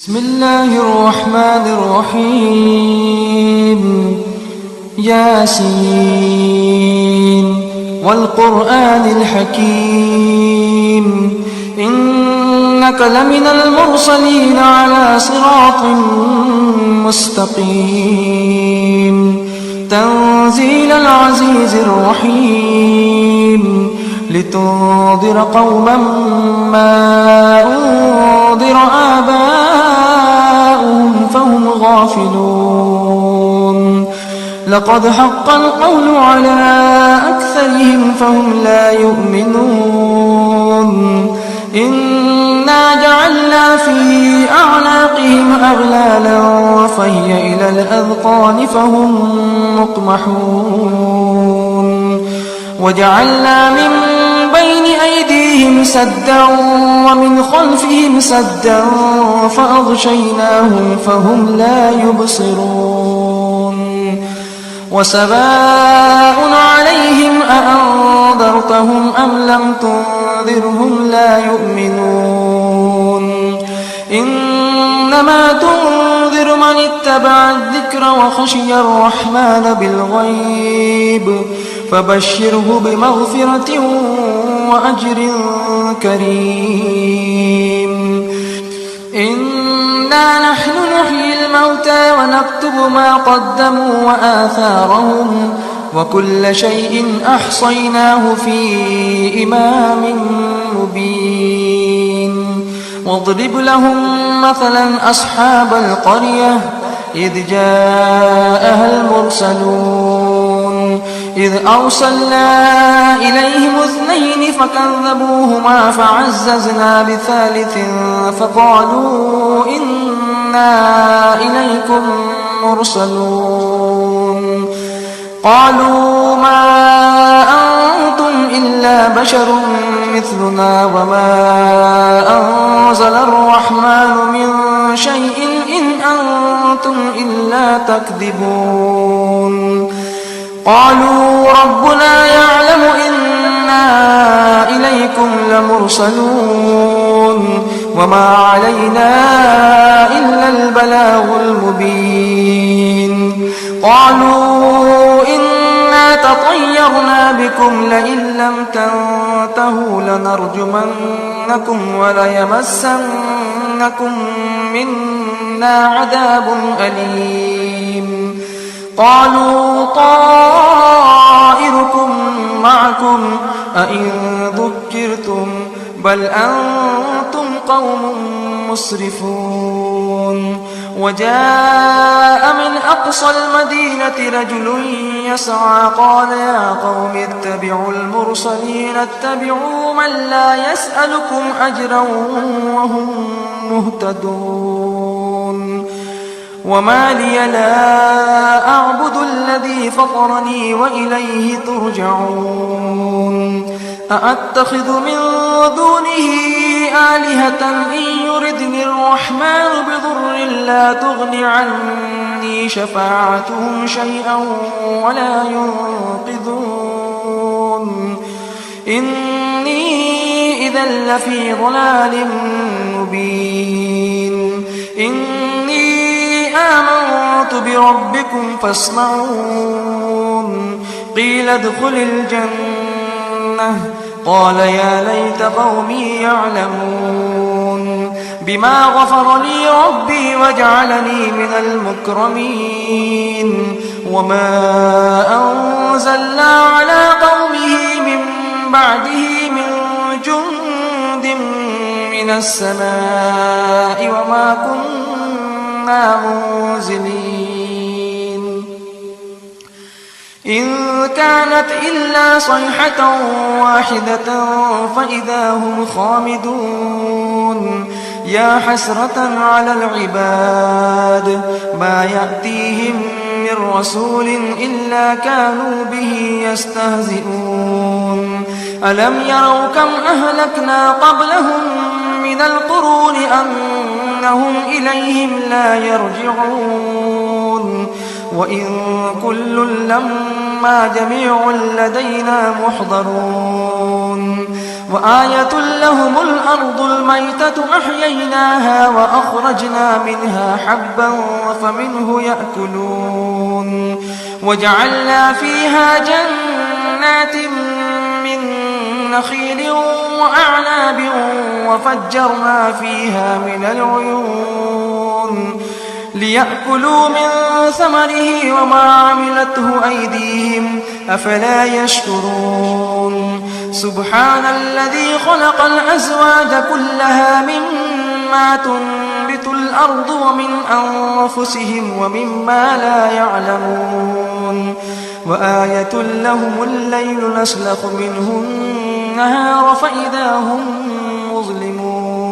بسم الله الرحمن الرحيم ياسين والقرآن الحكيم إنك لمن المرسلين على صراط مستقيم تنزيل العزيز الرحيم لتنذر قوما ما أنذر آباؤهم فهم غافلون لقد حق القول على أكثرهم فهم لا يؤمنون إنا جعلنا في أعناقهم أغلالا فهي إلى الأذقان فهم مقمحون وجعلنا من بين أيديهم سدا ومن خلفهم سدا فأغشيناهم فهم لا يبصرون وسواء عليهم أأنذرتهم أم لم تنذرهم لا يؤمنون إنما تنذر من اتبع الذكر وخشي الرحمن بالغيب فبشره بمغفرة وأجر كريم إنا نحن نحيي الموتى ونكتب ما قدموا وآثارهم وكل شيء أحصيناه في إمام مبين واضرب لهم مثلا أصحاب القرية إذ جاءها المرسلون إذ أرسلنا إليهم اثنين فكذبوهما فعززنا بثالث فقالوا إنا إليكم مرسلون قالوا ما أنتم إلا بشر مثلنا وما أنزل الرحمن من شيء إن أنتم إلا تكذبون قالوا ربنا يعلم إنا إليكم لمرسلون وما علينا إلا البلاغ المبين قالوا إنا تطيرنا بكم لئن لم تنتهوا لنرجمنكم وليمسنكم منا عذاب أليم قالوا طائركم معكم أئن ذكرتم بل أنتم قوم مسرفون وجاء من أقصى المدينة رجل يسعى قال يا قوم اتبعوا المرسلين اتبعوا من لا يسألكم أجرا وهم مهتدون وما لي لا أعبد الذي فطرني وإليه ترجعون أأتخذ من دونه آلهة إن يردني الرحمن بضر لا تغن عني شفاعتهم شيئا ولا ينقذون إني إذا لفي ضلال مبين آمنت بربكم فاسمعون قيل ادخل الجنة قال يا ليت قومي يعلمون بما غفر لي ربي وجعلني من المكرمين وما أنزلنا على قومه من بعده من جند من السماء وما كنا منزلين إن كانت إلا صيحة واحدة فإذا هم خامدون يا حسرة على العباد ما يأتيهم من رسول إلا كانوا به يستهزئون ألم يروا كم أهلكنا قبلهم من القرون أنهم إليهم لا يرجعون وإن كل لما جميع لدينا محضرون وآية لهم الأرض الميتة أحييناها وأخرجنا منها حبا فمنه يأكلون وجعلنا فيها جنات من نخيل وأعناب وفجرنا فيها من العيون ليأكلوا من ثمره وما عملته أيديهم أفلا يشكرون سبحان الذي خلق الأزواج كلها مما تنبت الأرض ومن أنفسهم ومما لا يعلمون وآية لهم الليل نسلخ منه النهار فإذا هم مظلمون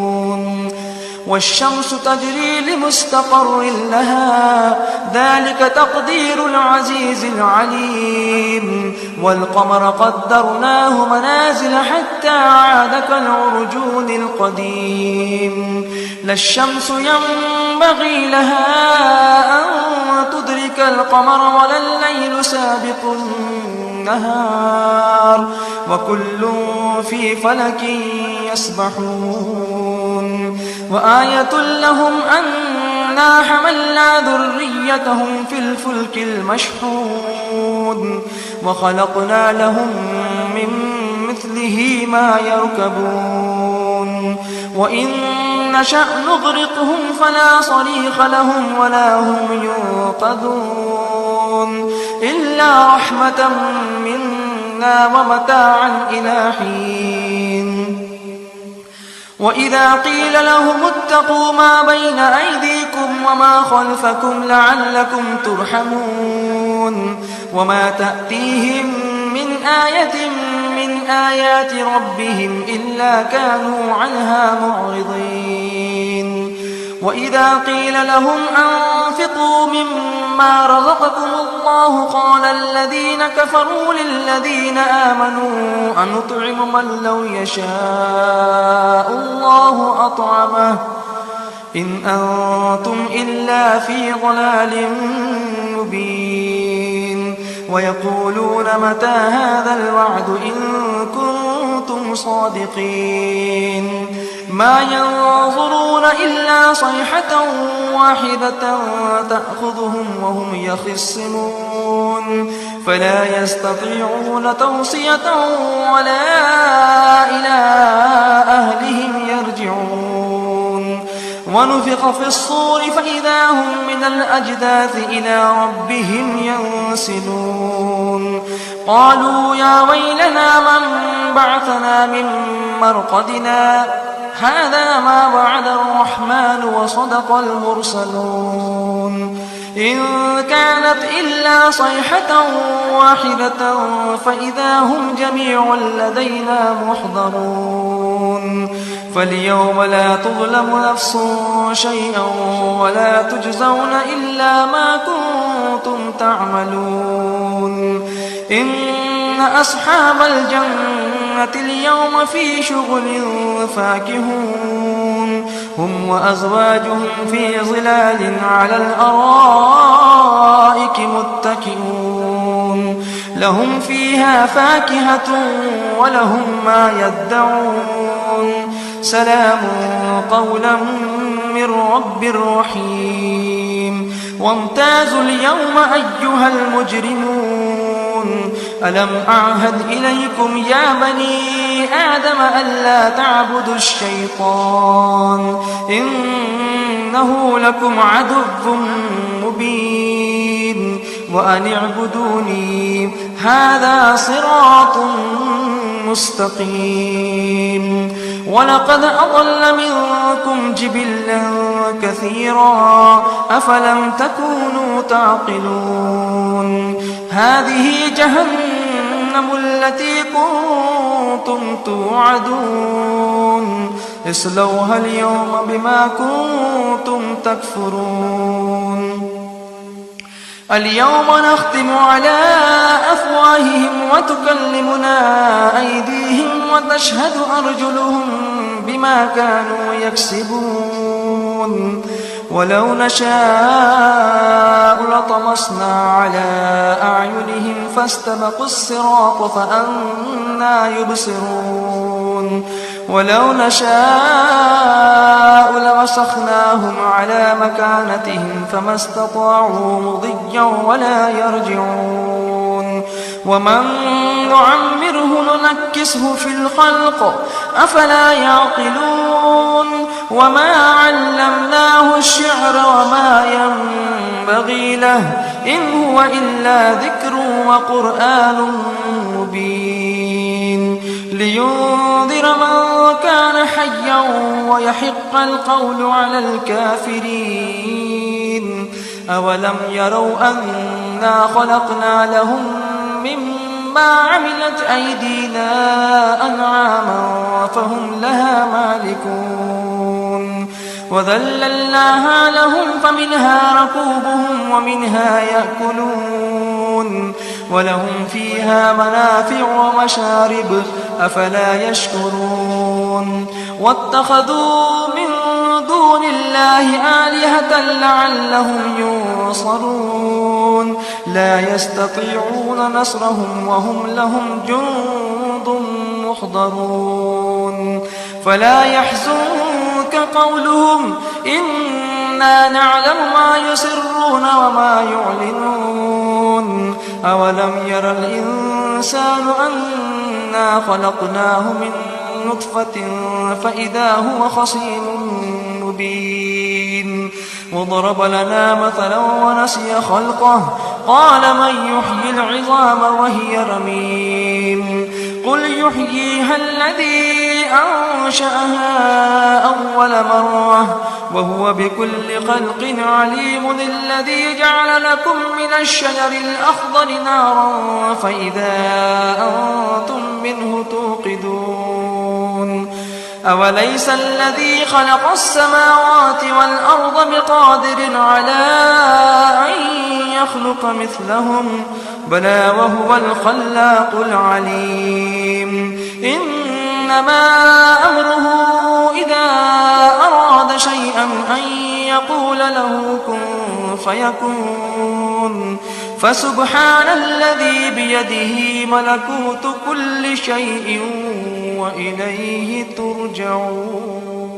والشمس تجري لمستقر لها ذلك تقدير العزيز العليم والقمر قدرناه منازل حتى عاد كالعرجون القديم لا الشمس ينبغي لها أن تدرك القمر ولا الليل سابق النهار وكل في فلك يسبحون وآية لهم أنا حملنا ذريتهم في الفلك المشحون وخلقنا لهم من مثله ما يركبون وإن نشأ نغرقهم فلا صريخ لهم ولا هم ينقذون إلا رحمة منا ومتاعا إلى حين وإذا قيل لهم اتقوا ما بين أيديكم وما خلفكم لعلكم ترحمون وما تأتيهم من آية من آيات ربهم إلا كانوا عنها معرضين وإذا قيل لهم أنفقوا مما رزقكم الله قال الذين كفروا للذين آمنوا أنطعم من لو يشاء الله أطعمه إن أنتم إلا في ضلال مبين ويقولون متى هذا الوعد إن كنتم صادقين ما ينظرون إلا صيحة واحدة تأخذهم وهم يخصمون فلا يستطيعون توصية ولا إلى أهلهم يرجعون ونفخ في الصور فإذا هم من الأجداث إلى ربهم ينسلون قالوا يا ويلنا من بعثنا من مرقدنا هذا ما وعد الرحمن وصدق المرسلون إن كانت إلا صيحة واحدة فإذا هم جميع لدينا محضرون فاليوم لا تظلم نفس شيئا ولا تجزون إلا ما كنتم تعملون إن أصحاب الجنة اليوم في شغل فاكهون هم وأزواجهم في ظلال على الأرائك متكئون لهم فيها فاكهة ولهم ما يدعون سلام قولا من رب رحيم وامتازوا اليوم أيها المجرمون ألم أعهد إليكم يا بني آدم ألا تعبدوا الشيطان إنه لكم عدو مبين وأن اعبدوني هذا صراط مستقيم ولقد أضل منكم جبلا كثيرا أفلم تكونوا تعقلون هذه جهنم التي كنتم توعدون اصلوها اليوم بما كنتم تكفرون اليوم نختم على أفواههم وتكلمنا أيديهم وتشهد أرجلهم بما كانوا يكسبون ولو نشاء لطمسنا على أعينهم فاستبقوا الصراط فأنى يبصرون ولو نشاء لمسخناهم على مكانتهم فما استطاعوا مضيا ولا يرجعون ومن نعمره ننكسه في الخلق أفلا يعقلون وما علمناه الشعر وما ينبغي له إن هو إلا ذكر وقرآن مبين لينذر من كان حيا ويحق القول على الكافرين أولم يروا أنا خلقنا لهم مما عملت أيدينا أنعاما فهم لها مالكون وذللناها لهم فمنها ركوبهم ومنها يأكلون ولهم فيها منافع ومشارب أفلا يشكرون واتخذوا من دون الله آلهة لعلهم ينصرون لا يستطيعون نصرهم وهم لهم جند محضرون فلا يحزنك قولهم إنا نعلم ما يسرون وما يعلنون أولم ير الإنسان أنا خلقناه من نطفة فإذا هو خصيم مبين وضرب لنا مثلا ونسي خلقه قال من يحيي العظام وهي رميم قل يحييها الذي أنشأها أول مرة وهو بكل خلق عليم الذي جعل لكم من الشجر الأخضر نارا فإذا أنتم منه توقدون أوليس الذي خلق السماوات والأرض بقادر على أن يخلق مثلهم بلى وهو الخلاق العليم إنما أمره إذا أراد شيئا أن يقول له كن فيكون فسبحان الذي بيده ملكوت كل شيء وإليه ترجعون